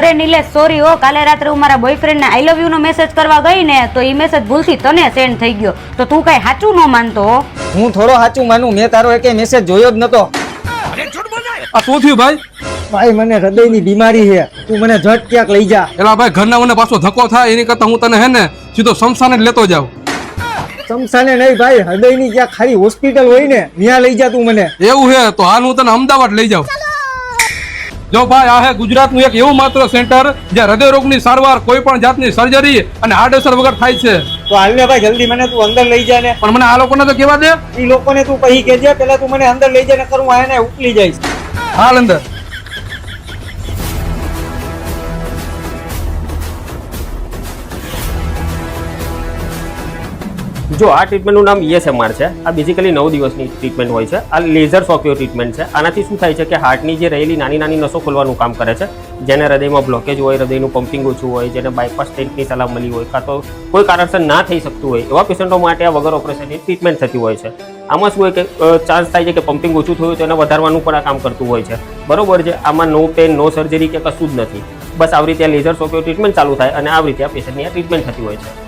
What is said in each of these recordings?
અરે નિલેશ સોરી હો, કાલે રાત્રે હું મારા બોયફ્રેન્ડને આઈ લવ યુ નો મેસેજ કરવા ગઈ ને તો ઈ મેસેજ ભૂલથી તને સેન્ડ થઈ ગયો, તો તું કઈ સાચું ન માનતો હો. હું થોડો સાચું માનું, મેં તારો એકે મેસેજ જોયો જ નતો. આ શું થયું ભાઈ? ભાઈ મને હૃદયની બીમારી છે, તું મને ઝટ ક્યાંક લઈ જા. એલા ભાઈ ઘરના મને પાછો ધક્કો થાય એની કરતા હું તને હે ને સીધો શમશાને જ લેતો જાઉં. શમશાને નહીં ભાઈ, હૃદયની જ્યાં ખાલી હોસ્પિટલ હોય ને ત્યાં લઈ જા તું મને. એવું છે તો હાલ હું તને અમદાવાદ લઈ જાઉં. જો ભાઈ આ હે ગુજરાતનું એક એવું માત્ર સેન્ટર જ્યાં હૃદય રોગની સારવાર, કોઈ પણ જાતની સર્જરી અને આડઅસર વગર થાય છે. તો હાલ ને ભાઈ જલ્દી મને તું અંદર લઈ જા ને. પણ મને આ લોકોને તો કેવા દે. ઈ લોકોને તું કહી કેજે, પેલા તું મને અંદર લઈ જા ને કરું આને ઉકલી જઈશ. હાલ અંદર. જો આ ટ્રીટમેન્ટનું નામ ESMR છે. આ બેઝિકલી 9 દિવસની ટ્રીટમેન્ટ હોય છે. આ લેઝર સોક્યો ટ્રીટમેન્ટ છે. આનાથી શું થાય છે કે હાર્ટની જે રહેલી નાની નાની નસો ખોલવાનું કામ કરે છે. જેને હૃદયમાં બ્લોકેજ હોય, હૃદયનું પમ્પિંગ ઓછું હોય, જેને બાયપાસ સ્ટેન્ટની સલાહ મળી હોય, કાં તો કોઈ કારણસર ના થઈ શકતું હોય, એવા પેશન્ટો માટે આ વગર ઓપરેશનની ટ્રીટમેન્ટ થતી હોય છે. આમાં શું હોય કે ચાન્સ થાય છે કે પમ્પિંગ ઓછું થયું તો એને વધારવાનું પણ આ કામ કરતું હોય છે. બરોબર છે. આમાં નો પેન, નો સર્જરી કે કશું જ નથી. બસ આવી રીતે લેઝર સોક્યો ટ્રીટમેન્ટ ચાલુ થાય અને આવી રીતે આ પેશન્ટની આ ટ્રીટમેન્ટ થતી હોય છે.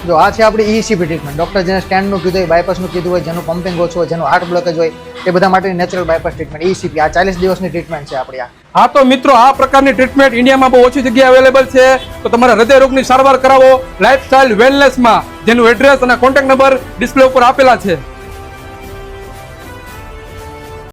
જો આ છે આપણી ECP ટ્રીટમેન્ટ. ડૉક્ટર જેને સ્ટેન્ડનું કીધું હોય, બાયપાસનું કીધું હોય, જેનું પમ્પિંગ ઓછું હોય, જેનું હાર્ટ બ્લોકેજ હોય, એ બધા માટેની નેચરલ બાયપાસ ટ્રીટમેન્ટ ECP. આ 40 દિવસની ટ્રીટમેન્ટ છે આપણી. હા તો મિત્રો આ પ્રકારની ટ્રીટમેન્ટ ઇન્ડિયામાં બહુ ઓછી જગ્યાએ અવેલેબલ છે. તો તમારા હૃદય રોગની સારવાર કરાવો લાઇફસ્ટાઇલ વેલનેસમાં, જેનું એડ્રેસ અને કોન્ટેક્ટ નંબર ડિસ્પ્લે ઉપર આપેલા છે.